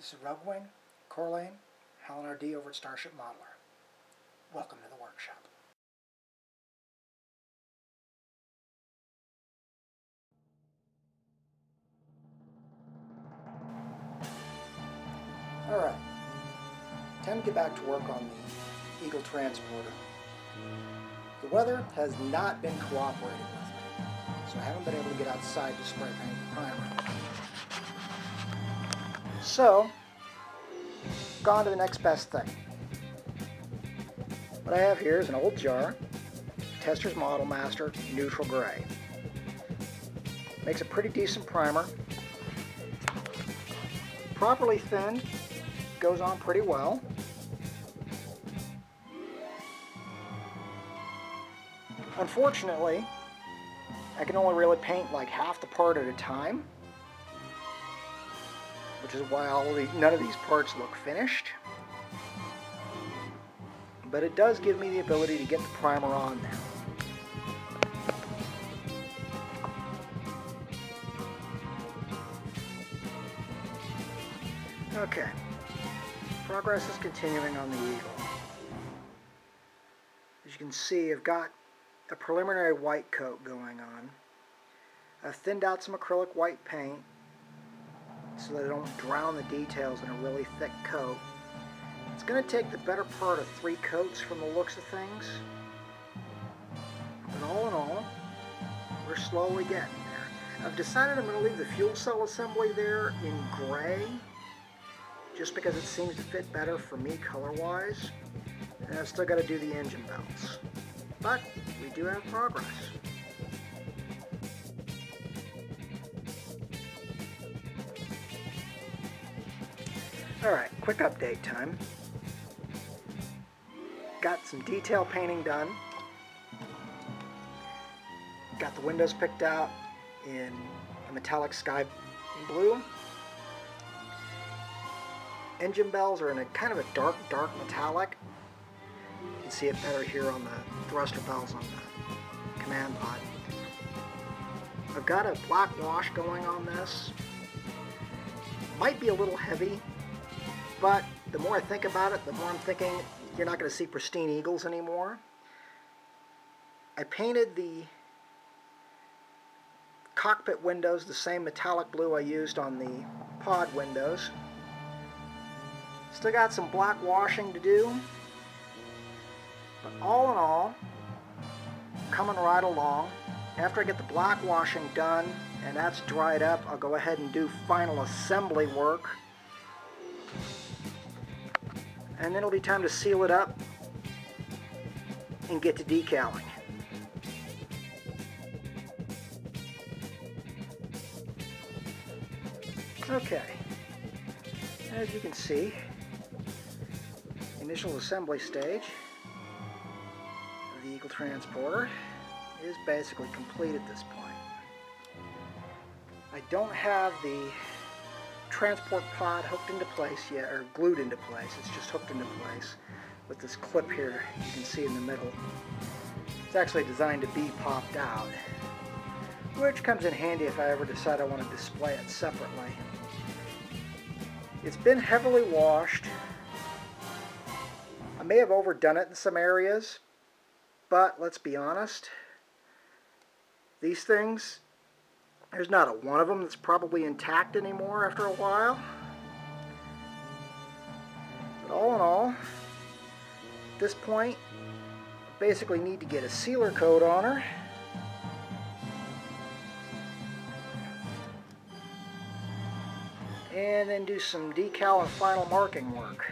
This is Rugwing, Corlane, Helen RD over at Starship Modeler. Welcome to the workshop. Alright, time to get back to work on the Eagle Transporter. The weather has not been cooperating with me, so I haven't been able to get outside to spray paint the primer. So, gone to the next best thing. What I have here is an old jar, Tester's Model Master Neutral Gray. Makes a pretty decent primer. Properly thinned, goes on pretty well. Unfortunately, I can only really paint like half the part at a time, which is why none of these parts look finished. But it does give me the ability to get the primer on there. Okay, progress is continuing on the Eagle. As you can see, I've got a preliminary white coat going on. I've thinned out some acrylic white paint so that I don't drown the details in a really thick coat. It's going to take the better part of 3 coats from the looks of things. But all in all, we're slowly getting there. I've decided I'm going to leave the fuel cell assembly there in gray, just because it seems to fit better for me color-wise. And I've still got to do the engine belts. But we do have progress. Alright, quick update time. Got some detail painting done. Got the windows picked out in a metallic sky blue. Engine bells are in a kind of a dark metallic. You can see it better here on the thruster bells on the command pod. I've got a black wash going on this. Might be a little heavy, but the more I think about it, the more I'm thinking you're not going to see pristine Eagles anymore. I painted the cockpit windows the same metallic blue I used on the pod windows. Still got some black washing to do, but all in all, coming right along. After I get the black washing done and that's dried up, I'll go ahead and do final assembly work. And then it'll be time to seal it up and get to decaling. Okay, as you can see, the initial assembly stage of the Eagle Transporter is basically complete at this point. I don't have the transport pod hooked into place yet, or glued into place. It's just hooked into place with this clip here you can see in the middle. It's actually designed to be popped out, which comes in handy if I ever decide I want to display it separately. It's been heavily washed. I may have overdone it in some areas, but let's be honest, these things, there's not a one of them that's probably intact anymore after a while. But all in all, at this point, I basically need to get a sealer coat on her. And then do some decal and final marking work.